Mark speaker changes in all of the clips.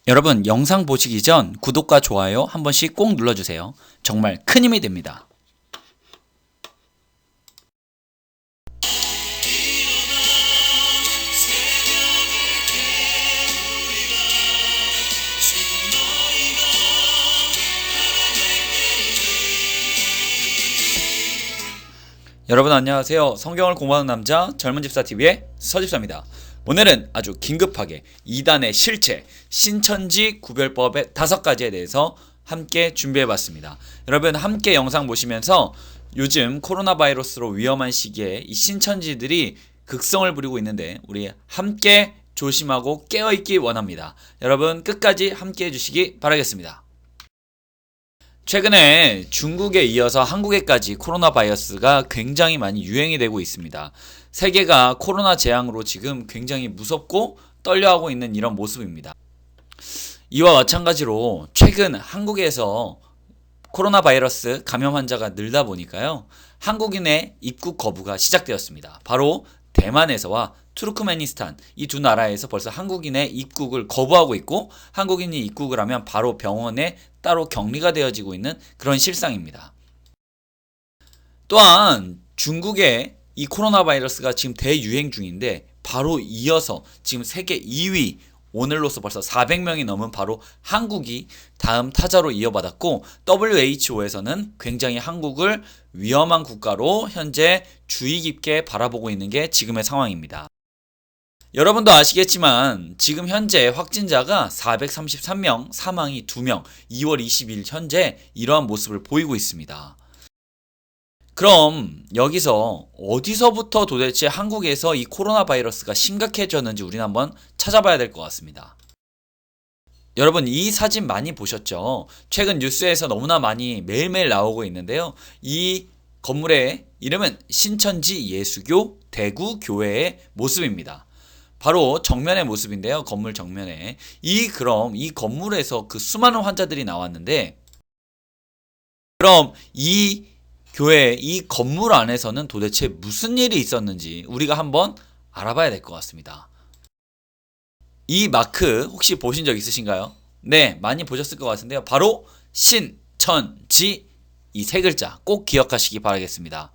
Speaker 1: 여러분, 영상 보시기 전 구독과 좋아요 한 번씩 꼭 눌러주세요. 정말 큰 힘이 됩니다. 여러분 안녕하세요. 성경을 공부하는 남자 젊은 집사 TV의 서집사입니다. 오늘은 아주 긴급하게 이단의 실체, 신천지 구별법의 5가지에 대해서 함께 준비해봤습니다. 여러분 함께 영상 보시면서 요즘 코로나 바이러스로 위험한 시기에 이 신천지들이 극성을 부리고 있는데 우리 함께 조심하고 깨어있기 원합니다. 여러분 끝까지 함께 해주시기 바라겠습니다. 최근에 중국에 이어서 한국에까지 코로나 바이러스가 굉장히 많이 유행이 되고 있습니다. 세계가 코로나 재앙으로 지금 굉장히 무섭고 떨려하고 있는 이런 모습입니다. 이와 마찬가지로 최근 한국에서 코로나 바이러스 감염 환자가 늘다 보니까요. 한국인의 입국 거부가 시작되었습니다. 바로 대만에서와 투르크메니스탄 이 두 나라에서 벌써 한국인의 입국을 거부하고 있고 한국인이 입국을 하면 바로 병원에 따로 격리가 되어지고 있는 그런 실상입니다. 또한 중국의 이 코로나 바이러스가 지금 대유행 중인데 바로 이어서 지금 세계 2위 오늘로서 벌써 400명이 넘은 바로 한국이 다음 타자로 이어받았고 WHO에서는 굉장히 한국을 위험한 국가로 현재 주의 깊게 바라보고 있는 게 지금의 상황입니다. 여러분도 아시겠지만 지금 현재 확진자가 433명, 사망이 2명, 2월 20일 현재 이러한 모습을 보이고 있습니다. 그럼 여기서 어디서부터 도대체 한국에서 이 코로나 바이러스가 심각해졌는지 우리는 한번 찾아봐야 될 것 같습니다. 여러분 이 사진 많이 보셨죠? 최근 뉴스에서 너무나 많이 매일매일 나오고 있는데요. 이 건물의 이름은 신천지 예수교 대구교회의 모습입니다. 바로 정면의 모습인데요. 건물 정면에. 그럼 이 건물에서 그 수많은 환자들이 나왔는데 그럼 이 교회 이 건물 안에서는 도대체 무슨 일이 있었는지 우리가 한번 알아봐야 될 것 같습니다. 이 마크 혹시 보신 적 있으신가요? 네, 많이 보셨을 것 같은데요. 바로 신천지 이 세 글자 꼭 기억하시기 바라겠습니다.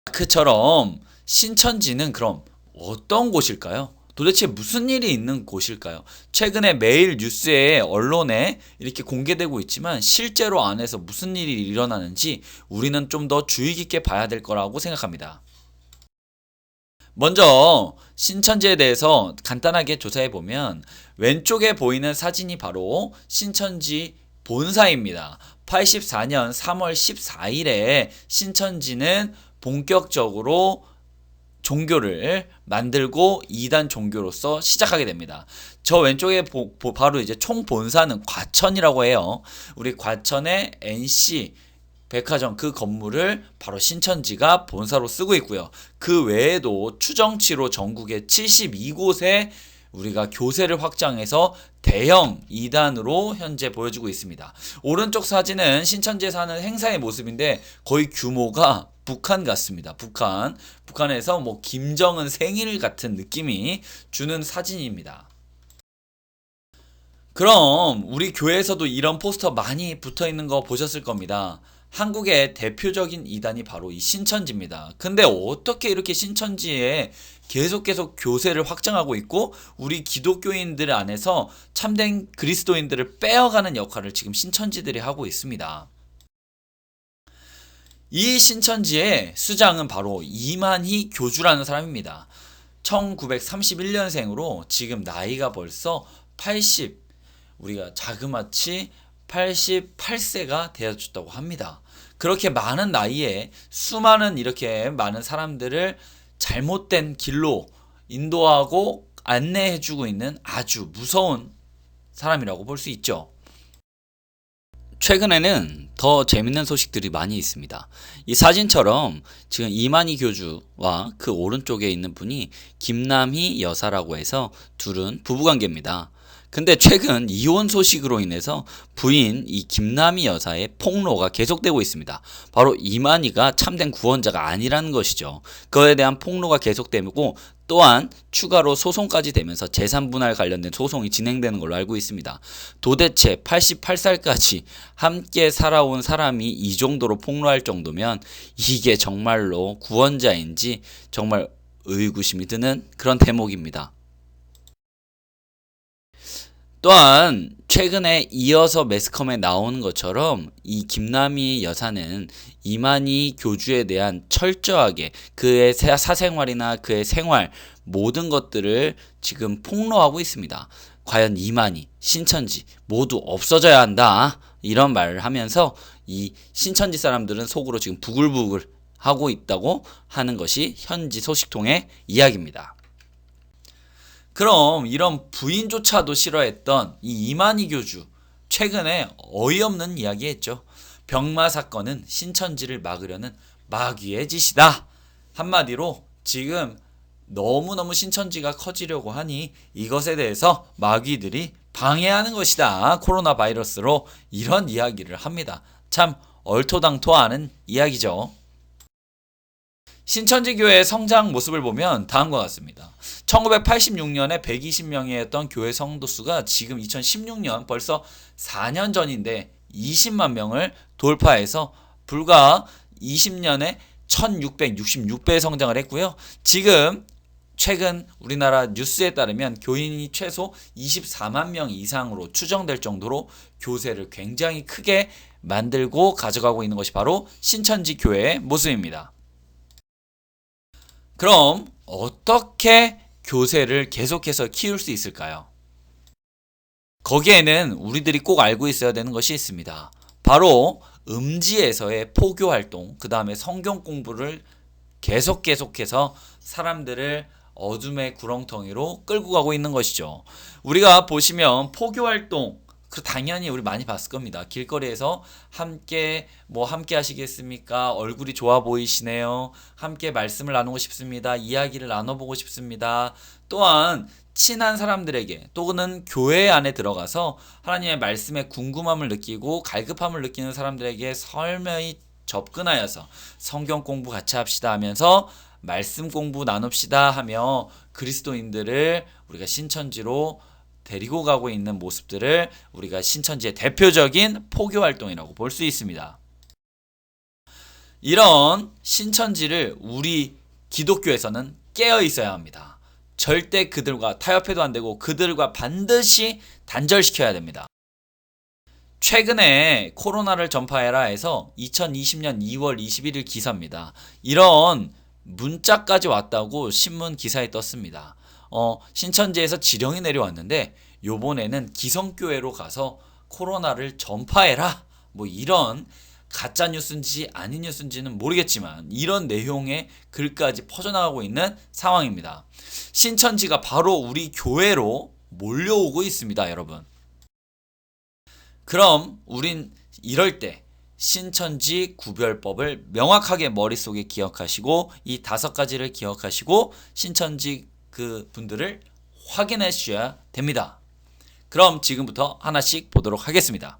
Speaker 1: 마크처럼 신천지는 그럼 어떤 곳일까요? 도대체 무슨 일이 있는 곳일까요? 최근에 매일 뉴스에 언론에 이렇게 공개되고 있지만 실제로 안에서 무슨 일이 일어나는지 우리는 좀 더 주의 깊게 봐야 될 거라고 생각합니다. 먼저 신천지에 대해서 간단하게 조사해 보면 왼쪽에 보이는 사진이 바로 신천지 본사입니다. 84년 3월 14일에 신천지는 본격적으로 종교를 만들고 이단 종교로서 시작하게 됩니다. 저 왼쪽에 바로 이제 총 본사는 과천이라고 해요. 우리 과천의 NC 백화점 그 건물을 바로 신천지가 본사로 쓰고 있고요. 그 외에도 추정치로 전국에 72곳에 우리가 교세를 확장해서 대형 이단으로 현재 보여주고 있습니다. 오른쪽 사진은 신천지에서 하는 행사의 모습인데 거의 규모가 북한 같습니다. 북한에서 뭐 김정은 생일 같은 느낌이 주는 사진입니다. 그럼 우리 교회에서도 이런 포스터 많이 붙어 있는 거 보셨을 겁니다. 한국의 대표적인 이단이 바로 이 신천지입니다. 근데 어떻게 이렇게 신천지에 계속 교세를 확장하고 있고 우리 기독교인들 안에서 참된 그리스도인들을 빼어가는 역할을 지금 신천지들이 하고 있습니다. 이 신천지의 수장은 바로 이만희 교주라는 사람입니다. 1931년생으로 지금 나이가 벌써 우리가 자그마치 88세가 되어졌다고 합니다. 그렇게 많은 나이에 수많은 이렇게 많은 사람들을 잘못된 길로 인도하고 안내해주고 있는 아주 무서운 사람이라고 볼 수 있죠. 최근에는 더 재밌는 소식들이 많이 있습니다. 이 사진처럼 지금 이만희 교주와 그 오른쪽에 있는 분이 김남희 여사라고 해서 둘은 부부관계입니다. 근데 최근 이혼 소식으로 인해서 부인 이 김남희 여사의 폭로가 계속되고 있습니다. 바로 이만희가 참된 구원자가 아니라는 것이죠. 그거에 대한 폭로가 계속되고 또한 추가로 소송까지 되면서 재산분할 관련된 소송이 진행되는 걸로 알고 있습니다. 도대체 88살까지 함께 살아온 사람이 이 정도로 폭로할 정도면 이게 정말로 구원자인지 정말 의구심이 드는 그런 대목입니다. 또한 최근에 이어서 매스컴에 나오는 것처럼 이 김남희 여사는 이만희 교주에 대한 철저하게 그의 사생활이나 그의 생활 모든 것들을 지금 폭로하고 있습니다. 과연 이만희, 신천지 모두 없어져야 한다 이런 말을 하면서 이 신천지 사람들은 속으로 지금 부글부글 하고 있다고 하는 것이 현지 소식통의 이야기입니다. 그럼 이런 부인조차도 싫어했던 이 이만희 교주 최근에 어이없는 이야기 했죠. 병마 사건은 신천지를 막으려는 마귀의 짓이다. 한마디로 지금 너무너무 신천지가 커지려고 하니 이것에 대해서 마귀들이 방해하는 것이다. 코로나 바이러스로 이런 이야기를 합니다. 참 얼토당토하는 이야기죠. 신천지 교회의 성장 모습을 보면 다음과 같습니다. 1986년에 120명이었던 교회 성도수가 지금 2016년 벌써 4년 전인데 20만 명을 돌파해서 불과 20년에 1666배의 성장을 했고요. 지금 최근 우리나라 뉴스에 따르면 교인이 최소 24만 명 이상으로 추정될 정도로 교세를 굉장히 크게 만들고 가져가고 있는 것이 바로 신천지 교회의 모습입니다. 그럼 어떻게 교세를 계속해서 키울 수 있을까요? 거기에는 우리들이 꼭 알고 있어야 되는 것이 있습니다. 바로 음지에서의 포교 활동, 그 다음에 성경 공부를 계속해서 사람들을 어둠의 구렁텅이로 끌고 가고 있는 것이죠. 우리가 보시면 포교 활동, 당연히 우리 많이 봤을 겁니다. 길거리에서 함께 하시겠습니까? 얼굴이 좋아 보이시네요. 함께 말씀을 나누고 싶습니다. 이야기를 나눠보고 싶습니다. 또한 친한 사람들에게 또는 교회 안에 들어가서 하나님의 말씀에 궁금함을 느끼고 갈급함을 느끼는 사람들에게 설명이 접근하여서 성경 공부 같이 합시다 하면서 말씀 공부 나눕시다 하며 그리스도인들을 우리가 신천지로 데리고 가고 있는 모습들을 우리가 신천지의 대표적인 포교 활동이라고 볼 수 있습니다. 이런 신천지를 우리 기독교에서는 깨어 있어야 합니다. 절대 그들과 타협해도 안 되고 그들과 반드시 단절시켜야 됩니다. 최근에 코로나를 전파해라 해서 2020년 2월 21일 기사입니다. 이런 문자까지 왔다고 신문 기사에 떴습니다. 신천지에서 지령이 내려왔는데 요번에는 기성교회로 가서 코로나를 전파해라 이런 가짜 뉴스인지 아닌 뉴스인지는 모르겠지만 이런 내용의 글까지 퍼져나가고 있는 상황입니다. 신천지가 바로 우리 교회로 몰려오고 있습니다, 여러분. 그럼 우린 이럴 때 신천지 구별법을 명확하게 머릿속에 기억하시고 이 5가지를 기억하시고 신천지 그 분들을 확인해 주셔야 됩니다. 그럼 지금부터 하나씩 보도록 하겠습니다.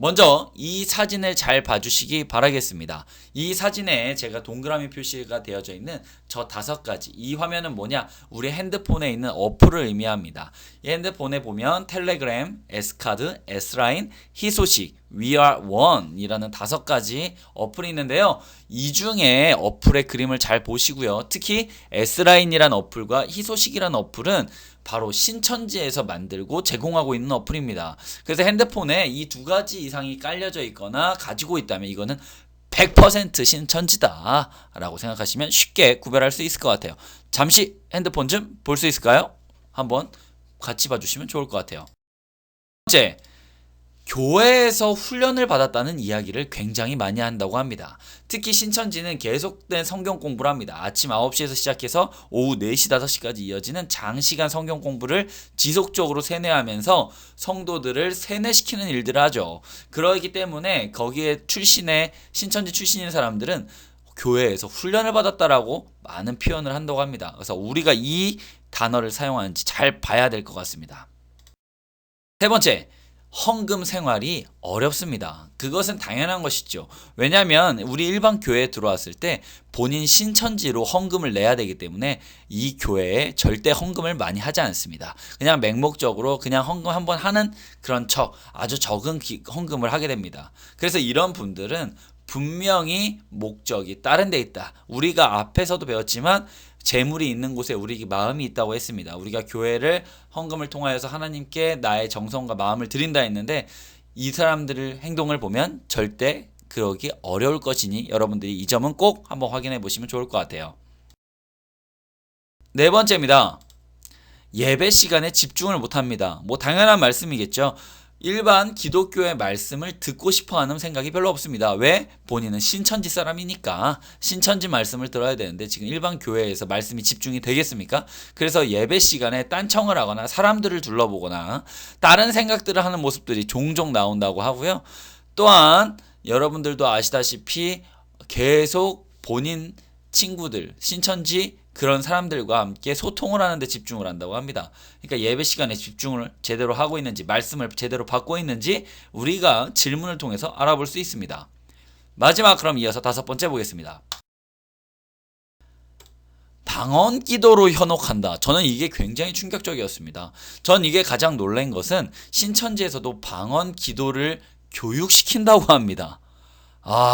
Speaker 1: 먼저 이 사진을 잘 봐주시기 바라겠습니다. 이 사진에 제가 동그라미 표시가 되어져 있는 저 5가지, 이 화면은 뭐냐? 우리 핸드폰에 있는 어플을 의미합니다. 이 핸드폰에 보면 텔레그램, S카드, S라인, 희소식, We are one 이라는 5가지 어플이 있는데요. 이 중에 어플의 그림을 잘 보시고요. 특히 S라인이라는 어플과 희소식이라는 어플은 바로 신천지에서 만들고 제공하고 있는 어플입니다. 그래서 핸드폰에 이 2가지 이상이 깔려져 있거나 가지고 있다면 이거는 100% 신천지다 라고 생각하시면 쉽게 구별할 수 있을 것 같아요. 잠시 핸드폰 좀 볼 수 있을까요? 한번 같이 봐주시면 좋을 것 같아요. 첫 번째, 교회에서 훈련을 받았다는 이야기를 굉장히 많이 한다고 합니다. 특히 신천지는 계속된 성경 공부를 합니다. 아침 9시에서 시작해서 오후 4시, 5시까지 이어지는 장시간 성경 공부를 지속적으로 세뇌하면서 성도들을 세뇌시키는 일들을 하죠. 그러기 때문에 거기에 신천지 출신인 사람들은 교회에서 훈련을 받았다라고 많은 표현을 한다고 합니다. 그래서 우리가 이 단어를 사용하는지 잘 봐야 될 것 같습니다. 세 번째, 헌금 생활이 어렵습니다. 그것은 당연한 것이죠. 왜냐하면 우리 일반 교회에 들어왔을 때 본인 신천지로 헌금을 내야 되기 때문에 이 교회에 절대 헌금을 많이 하지 않습니다. 그냥 맹목적으로 그냥 헌금 한번 하는 그런 척 아주 적은 헌금을 하게 됩니다. 그래서 이런 분들은 분명히 목적이 다른 데 있다. 우리가 앞에서도 배웠지만 재물이 있는 곳에 우리 마음이 있다고 했습니다. 우리가 교회를 헌금을 통하여서 하나님께 나의 정성과 마음을 드린다 했는데 이 사람들의 행동을 보면 절대 그러기 어려울 것이니 여러분들이 이 점은 꼭 한번 확인해 보시면 좋을 것 같아요. 네 번째입니다. 예배 시간에 집중을 못합니다. 뭐 당연한 말씀이겠죠. 일반 기독교의 말씀을 듣고 싶어하는 생각이 별로 없습니다. 왜? 본인은 신천지 사람이니까 신천지 말씀을 들어야 되는데 지금 일반 교회에서 말씀이 집중이 되겠습니까? 그래서 예배 시간에 딴청을 하거나 사람들을 둘러보거나 다른 생각들을 하는 모습들이 종종 나온다고 하고요. 또한 여러분들도 아시다시피 계속 본인 친구들, 신천지 그런 사람들과 함께 소통을 하는데 집중을 한다고 합니다. 그러니까 예배 시간에 집중을 제대로 하고 있는지 말씀을 제대로 받고 있는지 우리가 질문을 통해서 알아볼 수 있습니다. 마지막 그럼 이어서 5번째 보겠습니다. 방언 기도로 현혹한다. 저는 이게 굉장히 충격적이었습니다. 전 이게 가장 놀란 것은 신천지에서도 방언 기도를 교육시킨다고 합니다.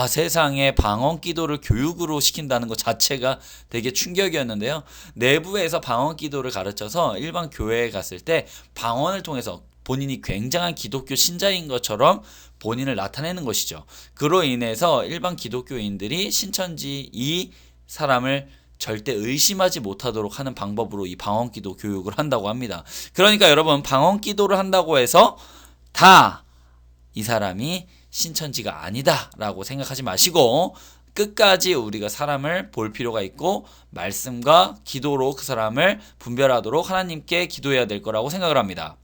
Speaker 1: 세상에 방언 기도를 교육으로 시킨다는 것 자체가 되게 충격이었는데요. 내부에서 방언 기도를 가르쳐서 일반 교회에 갔을 때 방언을 통해서 본인이 굉장한 기독교 신자인 것처럼 본인을 나타내는 것이죠. 그로 인해서 일반 기독교인들이 신천지 이 사람을 절대 의심하지 못하도록 하는 방법으로 이 방언 기도 교육을 한다고 합니다. 그러니까 여러분 방언 기도를 한다고 해서 다 이 사람이 신천지가 아니다 라고 생각하지 마시고 끝까지 우리가 사람을 볼 필요가 있고 말씀과 기도로 그 사람을 분별하도록 하나님께 기도해야 될 거라고 생각을 합니다.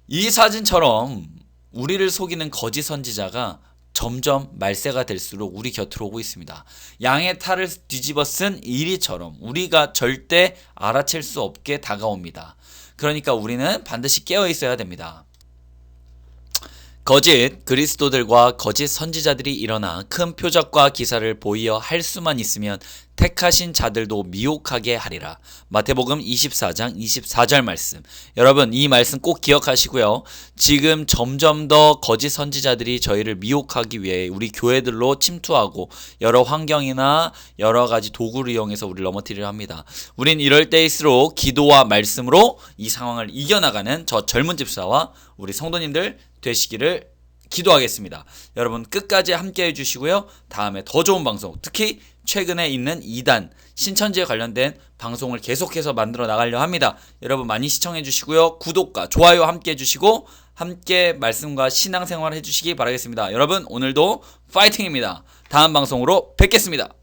Speaker 1: 이 사진처럼 우리를 속이는 거짓 선지자가 점점 말세가 될수록 우리 곁으로 오고 있습니다. 양의 탈을 뒤집어 쓴 이리처럼 우리가 절대 알아챌 수 없게 다가옵니다. 그러니까 우리는 반드시 깨어 있어야 됩니다. 거짓 그리스도들과 거짓 선지자들이 일어나 큰 표적과 기사를 보이어 할 수만 있으면 택하신 자들도 미혹하게 하리라. 마태복음 24장 24절 말씀. 여러분 이 말씀 꼭 기억하시고요. 지금 점점 더 거짓 선지자들이 저희를 미혹하기 위해 우리 교회들로 침투하고 여러 환경이나 여러 가지 도구를 이용해서 우리를 넘어뜨리려 합니다. 우린 이럴 때일수록 기도와 말씀으로 이 상황을 이겨나가는 저 젊은 집사와 우리 성도님들 되시기를 기도하겠습니다. 여러분 끝까지 함께 해주시고요. 다음에 더 좋은 방송, 특히 최근에 있는 2단 신천지에 관련된 방송을 계속해서 만들어 나가려 합니다. 여러분 많이 시청해 주시고요. 구독과 좋아요 함께 해주시고 함께 말씀과 신앙생활 해주시기 바라겠습니다. 여러분 오늘도 파이팅입니다. 다음 방송으로 뵙겠습니다.